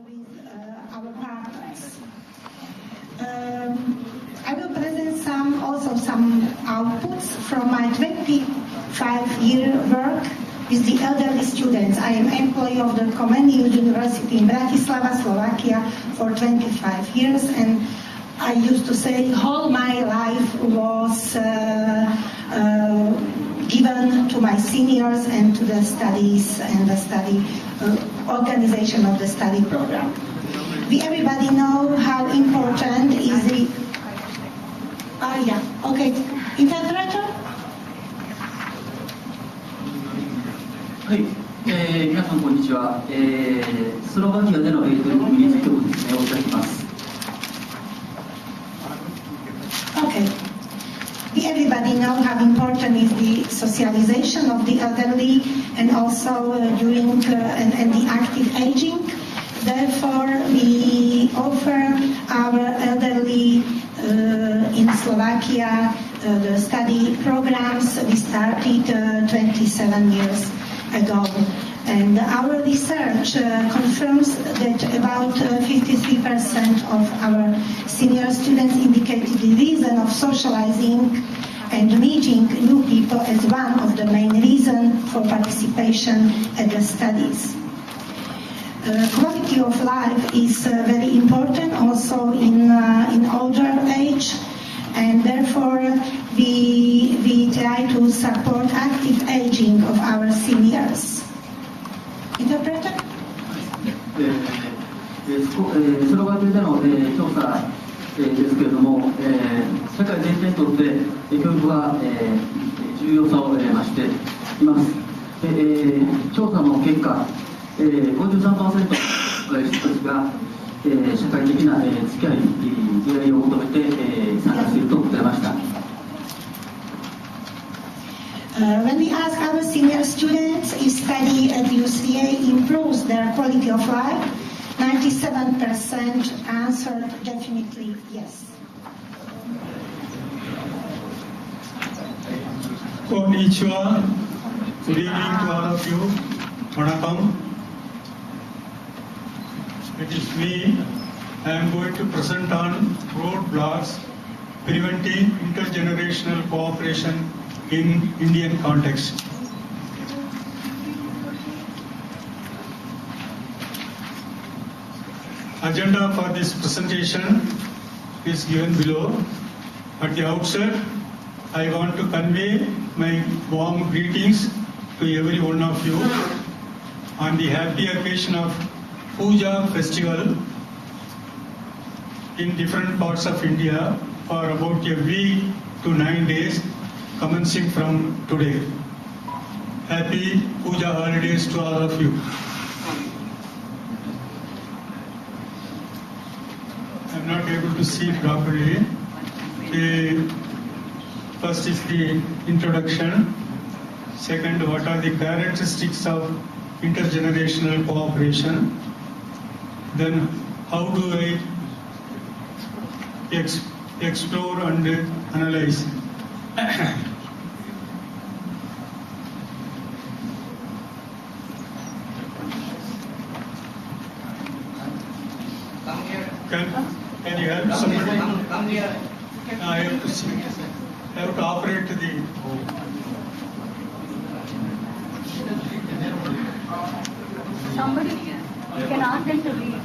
with our partners. I will present also some outputs from my 25-year work with the elderly students. I am employee of the Comenius University in Bratislava, Slovakia for 25 years, and I used to say all my life was given to my seniors and to the studies and the study organization of the study program. We everybody know how important is the interpreter? はい、皆さんこんにちは。スロバキアでの取り組みについてご説明をいただきます。Okay. We everybody know how important is the socialization of the elderly and also during and the active aging. Therefore, we offer our elderly in Slovakia the study programs we started 27 years ago. And our research confirms that about 53% of our senior students indicated the reason of socializing and meeting new people as one of the main reasons for participation at the studies. Quality of life is very important also in older age, and therefore we try to support active aging of our seniors. Interpreter? スロバキアでの調査ですけれども、社会全体にとって教育は重要さを増しています。調査の結果、53% の人たちが社会的な付き合い、出会いを求めて参加していると答えました。When we ask our senior students if study at U3A improves their quality of life, 97% answered definitely yes. こんにちは。Good evening to all of you. Vanakkam. It is me. I am going to present on roadblocks preventing intergenerational cooperation in Indian context. Agenda for this presentation is given below. At the outset, I want to convey my warm greetings to every one of you on the happy occasion of Puja festival in different parts of India for about a week to 9 days, commencing from today. Happy Puja holidays to all of you. I'm not able to see it properly. First is the introduction. Second, what are the characteristics of intergenerational cooperation? Then, how do I explore and analyze? Can you help somebody? Come here. I have to see. I have to operate the. Somebody can ask them to read.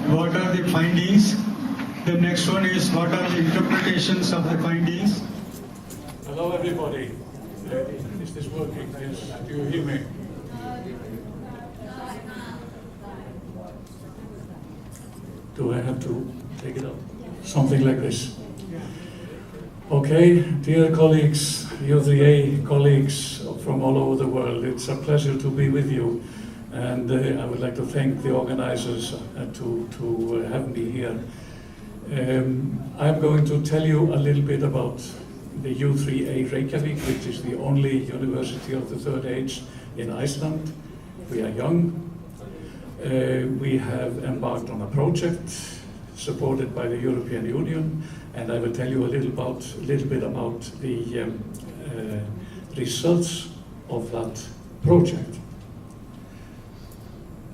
What are the findings? The next one is what are the interpretations of the findings? Hello everybody. Is this working? Yes. Do you hear me? Do I have to take it up? Something like this. Okay, dear colleagues, U3A colleagues from all over the world, it's a pleasure to be with you. And I would like to thank the organizers to have me here. I'm going to tell you a little bit about the U3A Reykjavik, which is the only university of the third age in Iceland. We are young. We have embarked on a project supported by the European Union, and I will tell you a little bit about the results of that project.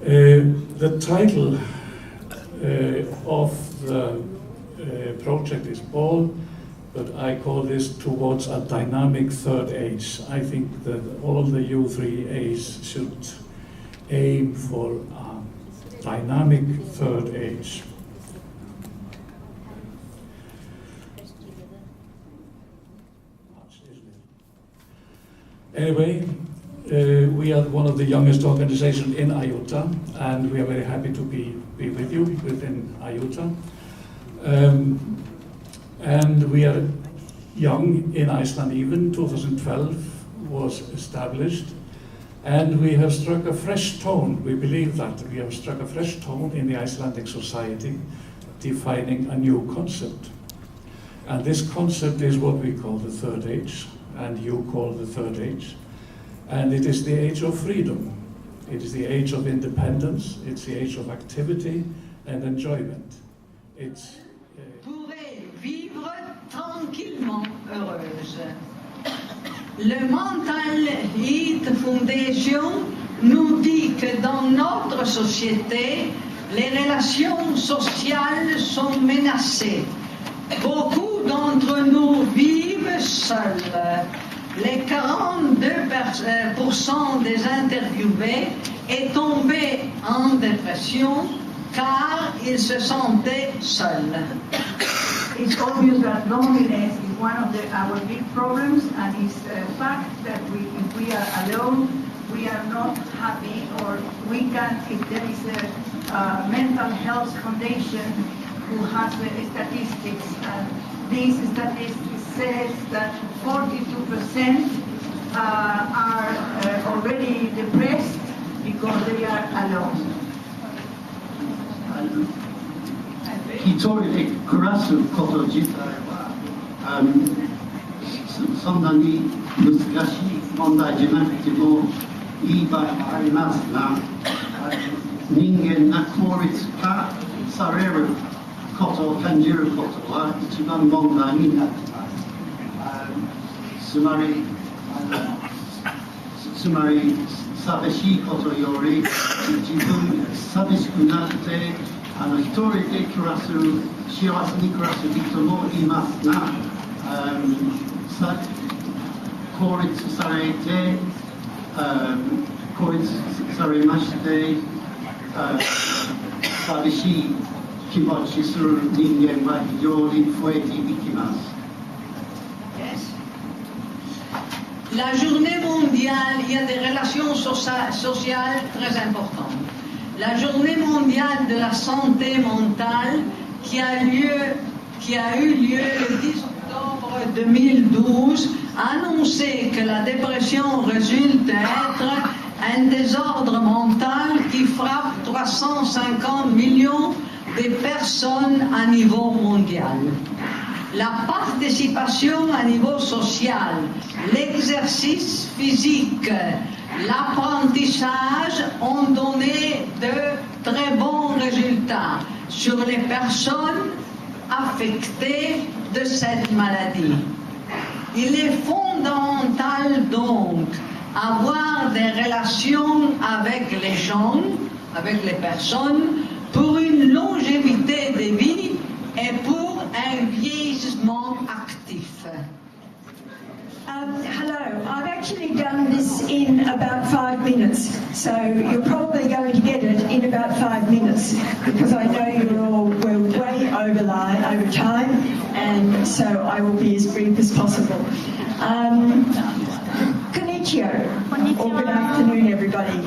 The title of the project is bold, but I call this towards a dynamic third age. I think that all the U3As should aim for a dynamic third age. Anyway, we are one of the youngest organizations in AIUTA, and we are very happy to be with you within AIUTA. And we are young in Iceland even. 2012 was established, and we have struck a fresh tone. We believe that we have struck a fresh tone in the Icelandic society, defining a new concept. And this concept is what we call the third age, and you call the third age. And it is the age of freedom. It is the age of independence. It's the age of activity and enjoyment. It's pourrait vivre tranquillement heureuse. Le Mental Health Foundation nous dit que dans notre société, les relations sociales sont menacées. Beaucoup d'entre nous vivent seuls. Les 42% des interviewés est tombé en dépression car ils se sentaient seuls. It's obvious that loneliness is one of our big problems, and it's a fact that if we are alone, we are not happy, or we can, if there is a mental health foundation who has the statistics, and these statistics says that 42% are already depressed because they are alone. Hitori kurasu koto jitai wa sonna ni musukashi mondai janakute mo ii bai mo arimasu ga ningen ga kouritsu ka sareru koto kanjiru koto wa ichiban mondai ni natte masu. Tsumari sabeshii koto yori jibun sabeshiku natte 一人で暮らす、幸せに暮らす人もいますが、孤立されて、孤立されまして、寂しい気持ちする人間は非常に増えていきます。La journée mondiale, il y a des relations sociales très importantes. La journée mondiale de la santé mentale qui a eu lieu le 10 octobre 2012 a annoncé que la dépression résulte être un désordre mental qui frappe 350 millions de personnes à niveau mondial. La participation à niveau social, l'exercice physique, l'apprentissage ont donné de très bons résultats sur les personnes affectées de cette maladie. Il est fondamental donc avoir des relations avec les gens, avec les personnes, pour une longévité de vie et pour un vieillissement actif. Hello, I've actually done this in about 5 minutes, so you're probably going to get it in about 5 minutes, because I know we're way over time, and so I will be as brief as possible. Konnichiwa, or good afternoon, everybody.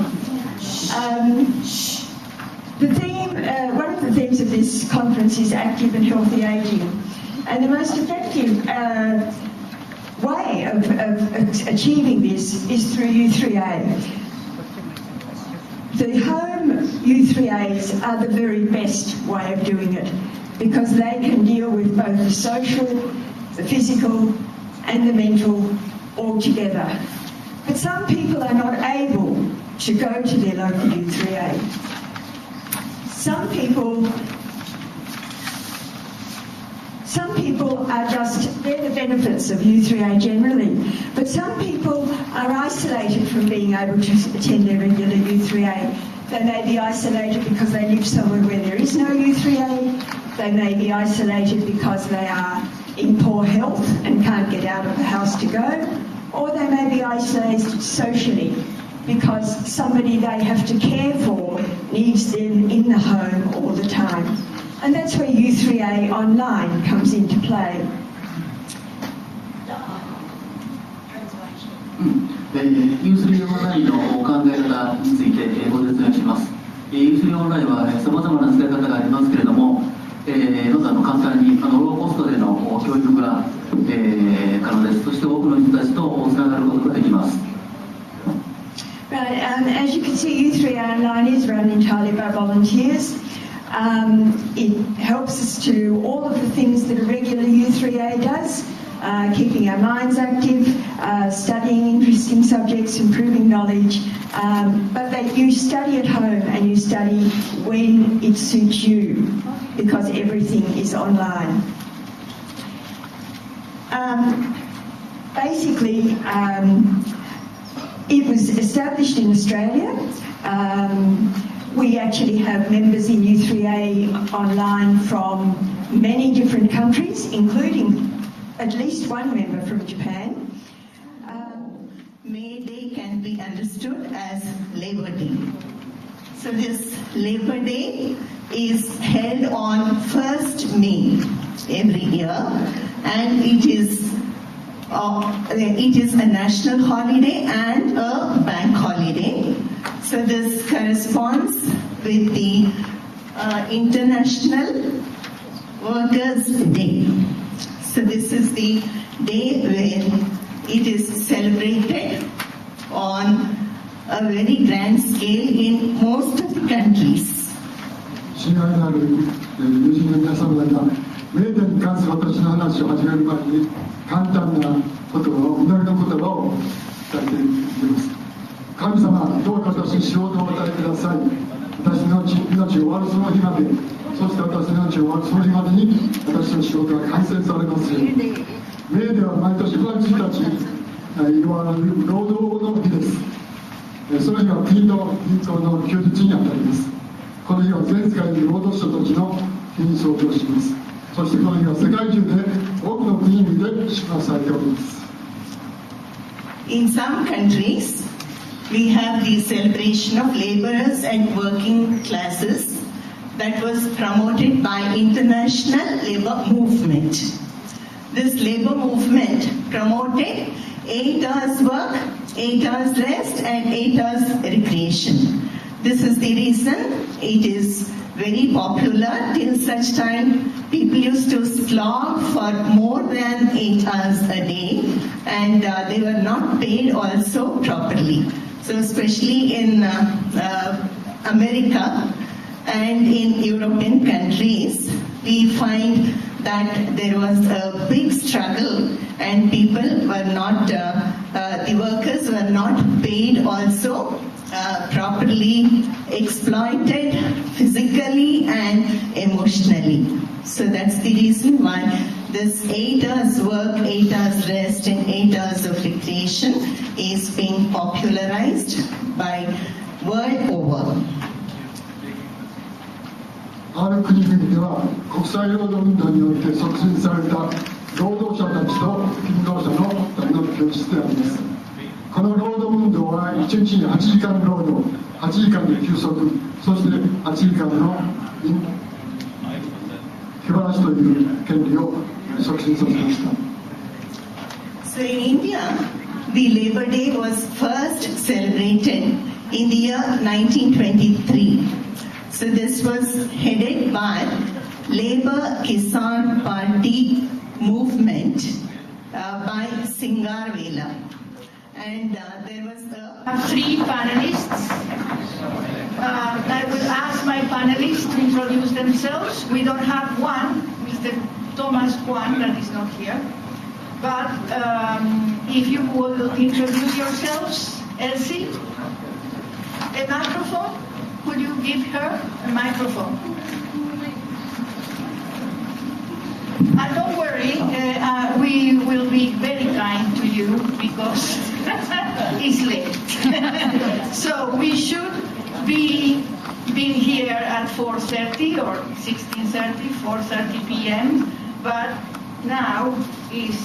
One of the themes of this conference is active and healthy aging, and the most effective way of achieving this is through U3A. The home U3As are the very best way of doing it, because they can deal with both the social, the physical and the mental all together. But some people are not able to go to their local U3A. Some people are just, they're the benefits of U3A generally. But some people are isolated from being able to attend their regular U3A. They may be isolated because they live somewhere where there is no U3A. They may be isolated because they are in poor health and can't get out of the house to go. Or they may be isolated socially because somebody they have to care for needs them in the home all the time. And that's where U3A online comes into play. U3A オンラインの考え方についてご説明します。U3A オンラインはさまざまな使い方がありますけれども、まず簡単にローコストでの教育が可能です。そして多くの人たちとつながることができます。Right, as you can see, U3A Online is run entirely by volunteers. It helps us to all of the things that a regular U3A does, keeping our minds active, studying interesting subjects, improving knowledge, but that you study at home and you study when it suits you, because everything is online. Basically, it was established in Australia. We actually have members in U3A online from many different countries, including at least one member from Japan. May Day can be understood as Labor Day. So this Labor Day is held on 1st May every year, and it is a national holiday and a bank holiday. So this corresponds with the International Workers' Day. So this is the day when it is celebrated on a very grand scale in most of the countries. 親愛なる友人の皆様方、メーデーに関する私の話を始める前に簡単な言葉を、祈りの言葉を伝えていきます。神様、どうか私に仕事を与えてください。私の命が終わるその日まで、そして私の命が終わるその日までに私の仕事が完成されますように。メーデーは毎年9月1日、いわゆる労働の日です。その日は国と銀行の休日にあたります。この日は全世界の労働者たちの日に相当します。そしてこの日は世界中で多くの国々で祝賀されております。In some countries, we have the celebration of laborers and working classes that was promoted by international labor movement. This labor movement promoted 8 hours work, 8 hours rest, and 8 hours recreation. This is the reason it is very popular. Till such time, people used to slog for more than 8 hours a day, and they were not paid also properly. So especially in America and in European countries, we find that there was a big struggle and people were not, the workers were not paid also properly, exploited physically and emotionally. So that's the reason why this 8 hours work, 8 hours rest and 8 hours of recreation is being popularized by world over. ある国々では国際労働運動によって促進された労働者たちと勤労者のための教室であります。この労働運動は1日に8時間労働、8時間の休息、そして8時間の気晴らしという権利を促進させました。So in India, the Labor Day was first celebrated in the year 1923. So this was headed by Labour Kisan Party movement by Singarwela. And there was three panelists. I will ask my panelists to introduce themselves. We don't have one, Mr. Thomas Juan, that is not here. But if you will introduce yourselves, Elsie, a microphone. Could you give her a microphone? And don't worry, we will is late. So we should be being here at 4:30 or 16:30, 4:30 p.m., but now is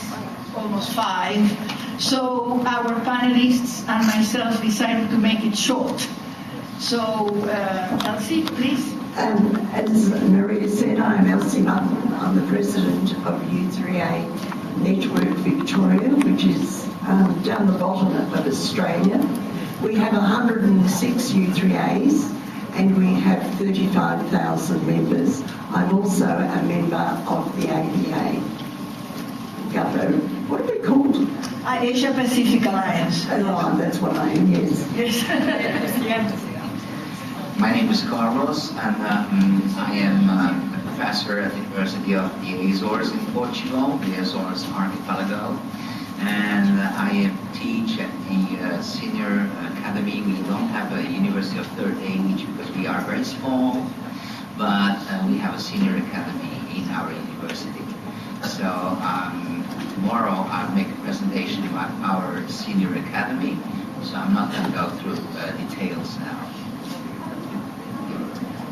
almost 5. So our panelists and myself decided to make it short. So, Elsie, please. As Maria said, I'm Elsie Mutton. I'm the president of U3A Network Victoria, which is down the bottom of Australia. We have 106 U3As and we have 35,000 members. I'm also a member of the APA. What are we called? Asia Pacific Alliance. Oh, that's what I am, yes. Yes. My name is Carlos, and I am a professor at the University of the Azores in Portugal, the Azores Archipelago, and I teach at the Senior Academy. We don't have a University of Third Age because we are very small, but we have a Senior Academy in our university. So tomorrow I'll make a presentation about our Senior Academy, so I'm not going to go through details now.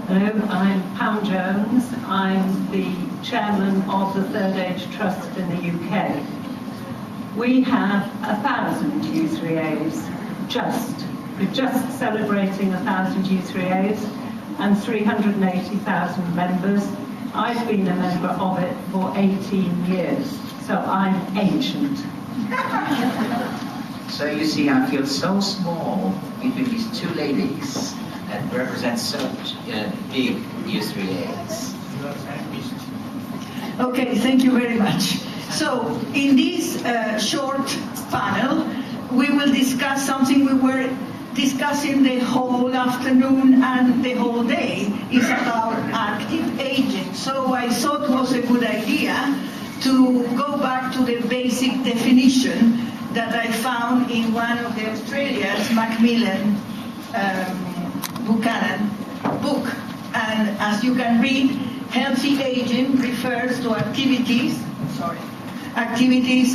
Hello, I'm Pam Jones. I'm the chairman of the Third Age Trust in the UK. We have 1,000 U3As, we're just celebrating 1,000 U3As and 380,000 members. I've been a member of it for 18 years, so I'm ancient. So you see, I feel so small between these two ladies that represent such big U3As. Okay, thank you very much. So, in this short panel, we will discuss something we were discussing the whole afternoon and the whole day. It's about active aging. So I thought it was a good idea to go back to the basic definition that I found in one of the Australians, Macmillan Buchanan book. And as you can read, healthy aging refers to activities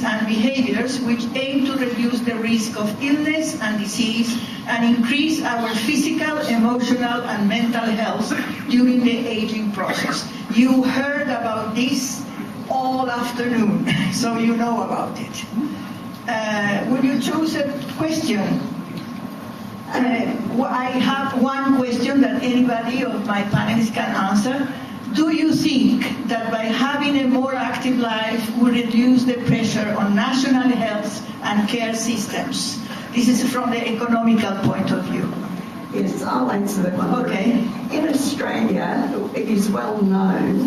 and behaviors which aim to reduce the risk of illness and disease and increase our physical, emotional, and mental health during the aging process. You heard about this all afternoon, so you know about it. Would you choose a question? I have one question that anybody of my panelists can answer. Do you think that by having a more active life would reduce the pressure on national health and care systems? This is from the economical point of view. Yes, I'll answer that one. Okay. In Australia, it is well known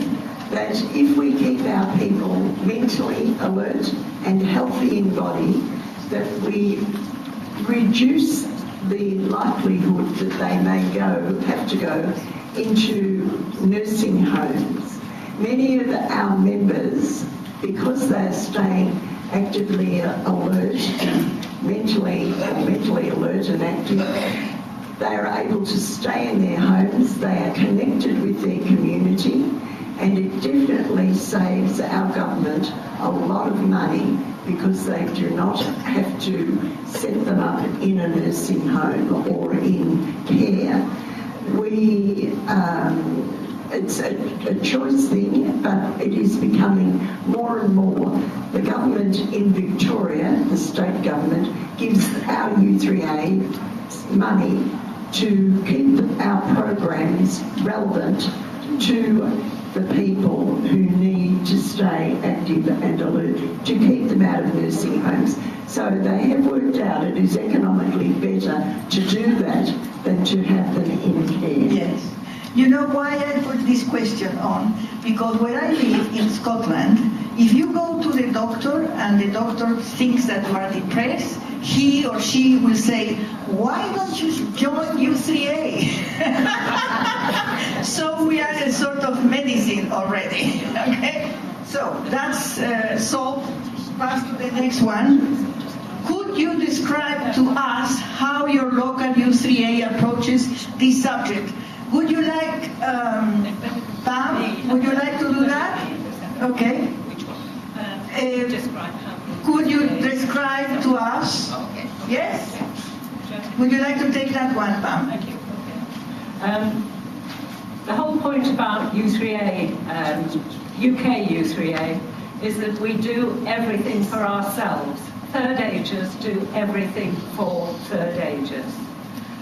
that if we keep our people mentally alert and healthy in body, that we reduce the likelihood that they may have to go into nursing homes. Many of our members, because they're staying actively alert and mentally alert and active, they are able to stay in their homes, they are connected with their community, and it definitely saves our government a lot of money because they do not have to set them up in a nursing home or in care. It's a choice thing, but it is becoming more and more. The government in Victoria, the state government, gives our U3A money to keep our programs relevant to the people who need to stay active and alert, to keep them out of nursing homes. So they have worked out it is economically better to do that than to have them in care. Yes. You know why I put this question on? Because where I live in Scotland, if you go to the doctor and the doctor thinks that you are depressed, he or she will say, why don't you join U3A? So we are a sort of medicine already, okay? So that's solved. Pass to the next one. Could you describe to us how your local U3A approaches this subject? Would you like, Pam, would you like to do that? Okay. Describe how. Could you describe to us Yes? Would you like to take that one, Pam? Thank you. The whole point about U3A, UK U3A, is that we do everything for ourselves. Third agers do everything for third agers,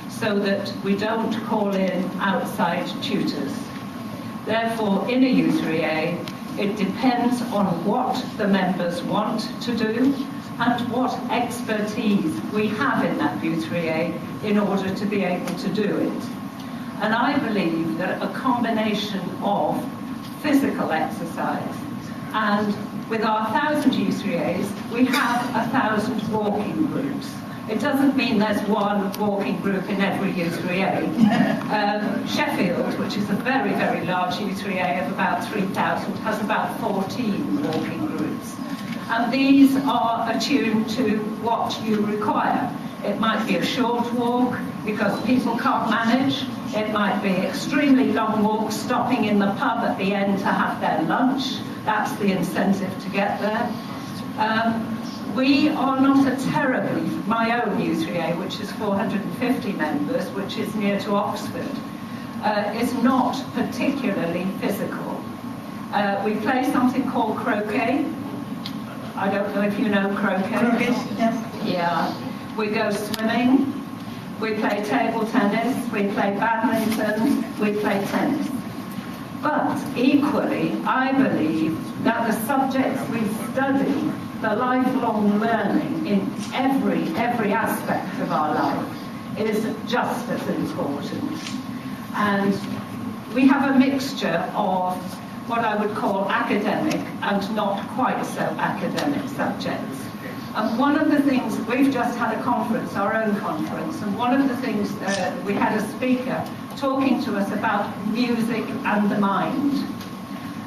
so that we don't call in outside tutors. Therefore, in a U3A, it depends on what the members want to do and what expertise we have in that U3A in order to be able to do it. And I believe that a combination of physical exercise and with our 1,000 U3As, we have 1,000 walking groups. It doesn't mean there's one walking group in every U3A. Sheffield, which is a very, very large U3A of about 3,000, has about 14 walking groups. And these are attuned to what you require. It might be a short walk because people can't manage. It might be extremely long walks, stopping in the pub at the end to have their lunch. That's the incentive to get there. We are not a terribly, my own U3A, which is 450 members, which is near to Oxford, is not particularly physical. We play something called croquet. I don't know if you know croquet. Croquet, yes. Yeah. We go swimming. We play table tennis. We play badminton. We play tennis. But equally, I believe that the subjects we study, the lifelong learning in every aspect of our life, is just as important. And we have a mixture of what I would call academic and not quite so academic subjects. And one of the things, we've just had a conference, our own conference, and one of the things, we had a speaker talking to us about music and the mind.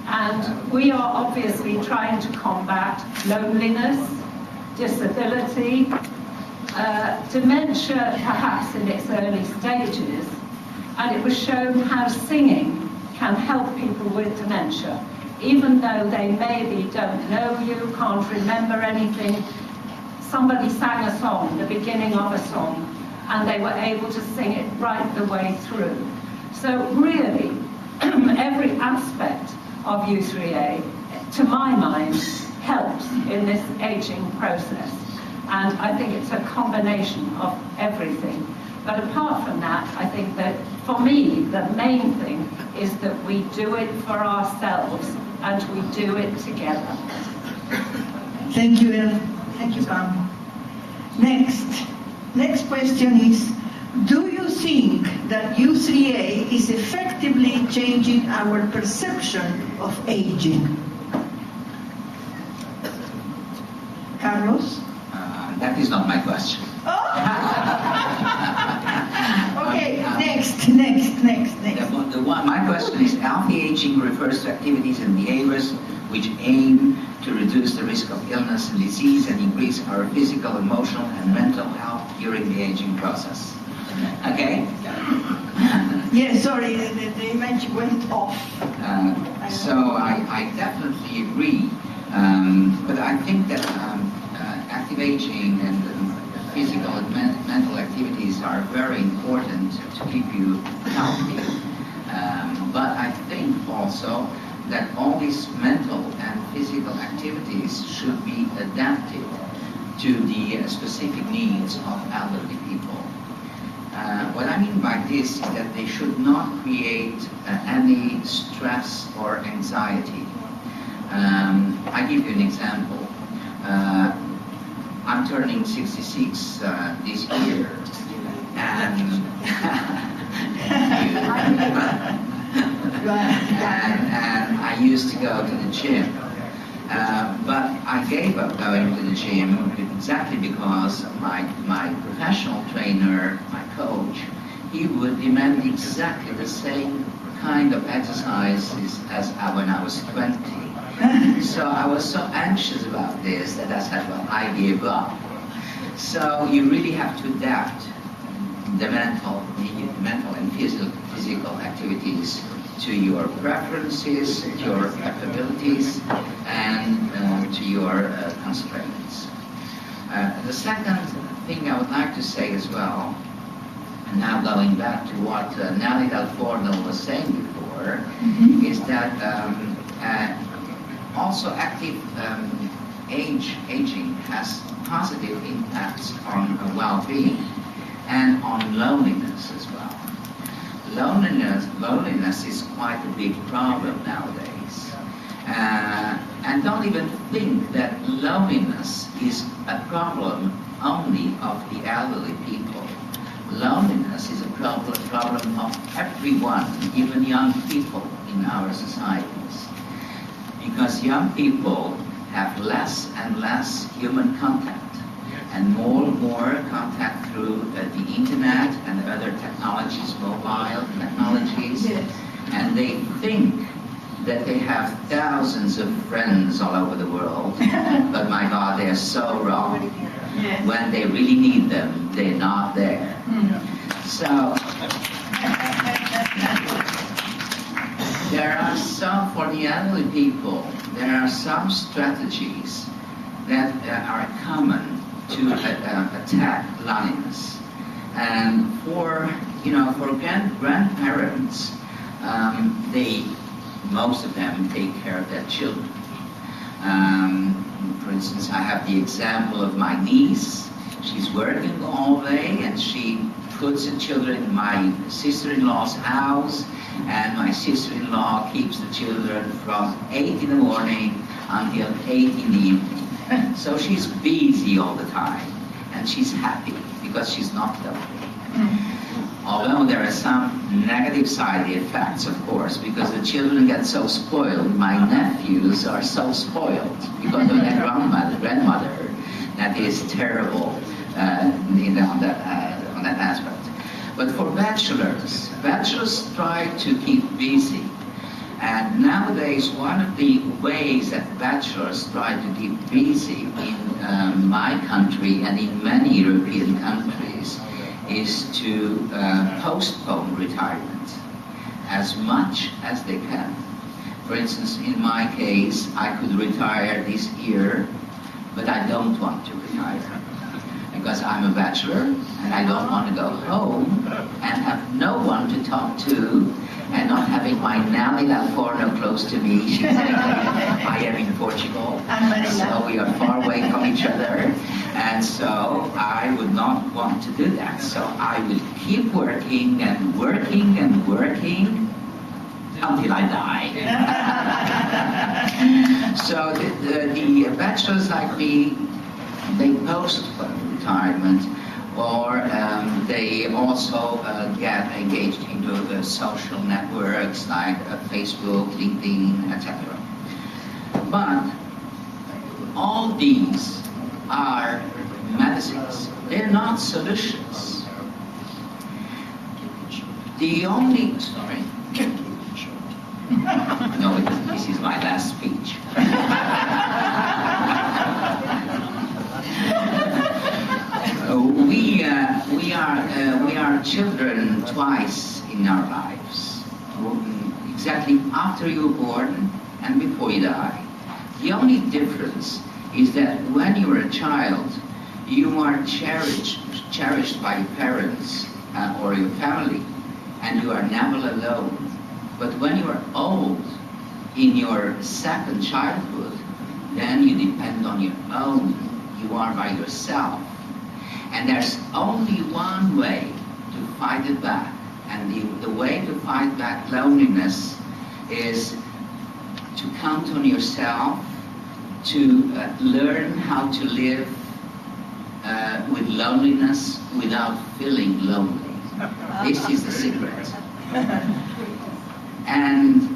And we are obviously trying to combat loneliness, disability, dementia perhaps in its early stages, and it was shown how singing can help people with dementia. Even though they maybe don't know you, can't remember anything, somebody sang a song, the beginning of a song, and they were able to sing it right the way through. So really, every aspect of U3A, to my mind, helps in this aging process. And I think it's a combination of everything. But apart from that, I think that, for me, the main thing is that we do it for ourselves and we do it together. Thank you, Ellen. Thank you, Pam. Next question is, do you think that U3A is effectively changing our perception of aging? Carlos? That is not my question. Oh! Okay, next. My question is, healthy aging refers to activities and behaviors which aim to reduce the risk of illness and disease and increase our physical, emotional, and mental health during the aging process. Okay? Yes, sorry, the image went off. So I definitely agree, but I think that active aging and physical and mental activities are very important to keep you healthy. But I think also that all these mental and physical activities should be adapted to the specific needs of elderly people. What I mean by this is that they should not create any stress or anxiety. I give you an example. I'm turning 66 this year, and and I used to go to the gym, but I gave up going to the gym exactly because my professional trainer, my coach, he would demand exactly the same kind of exercises as when I was 20. So I was so anxious about this that I said, well, I gave up. So you really have to adapt the mental and physical activities to your preferences, to your capabilities, and to your constraints. The second thing I would like to say as well, and now going back to what Nelly Del Forno was saying before, is that also active aging has positive impacts on well-being and on loneliness as well. Loneliness is quite a big problem nowadays. And don't even think that loneliness is a problem only of the elderly people. Loneliness is a problem of everyone, even young people in our societies. Because young people have less and less human contact and more contact through the internet and other technologies, mobile technologies. Yes. And they think that they have thousands of friends all over the world, but my God, they're so wrong. Yes. When they really need them, they're not there. So, there are some, for the elderly people, there are some strategies that are common to attack loneliness. And for grandparents, most of them take care of their children. For instance, I have the example of my niece. She's working all day and she puts the children in my sister-in-law's house, and my sister-in-law keeps the children from 8 in the morning until 8 in the evening. So she's busy all the time, and she's happy because she's not lonely. Although there are some negative side effects, of course, because the children get so spoiled. My nephews are so spoiled because of their grandmother. That is terrible on that aspect. But for bachelors try to keep busy. And nowadays, one of the ways that bachelors try to keep busy in my country and in many European countries is to postpone retirement as much as they can. For instance, in my case, I could retire this year, but I don't want to retire because I'm a bachelor and I don't want to go home and have no one to talk to and not having my Nelly Del Forno close to me. I am in Portugal, so we are far away from each other, and so I would not want to do that. So I will keep working and working and working until I die. So the bachelors like me, they postpone retirement, or they also get engaged into the social networks like Facebook, LinkedIn, etc. But all these are medicines. They're not solutions. The only, sorry. No, this is my last speech. We are children twice in our lives. Exactly after you're born and before you die. The only difference is that when you are a child, you are cherished by your parents or your family, and you are never alone. But when you are old, in your second childhood, then you depend on your own. You are by yourself. And there's only one way to fight it back. And the way to fight back loneliness is to count on yourself, to learn how to live with loneliness without feeling lonely. This is the secret. And,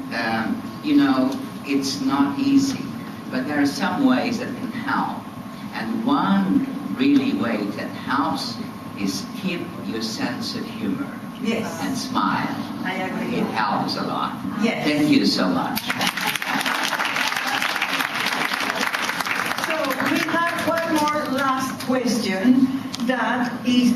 it's not easy, but there are some ways that can help. And one really way that helps is keep your sense of humor. Yes. And smile. I agree. It helps a lot. Yes. Thank you so much. So we have one more last question that is,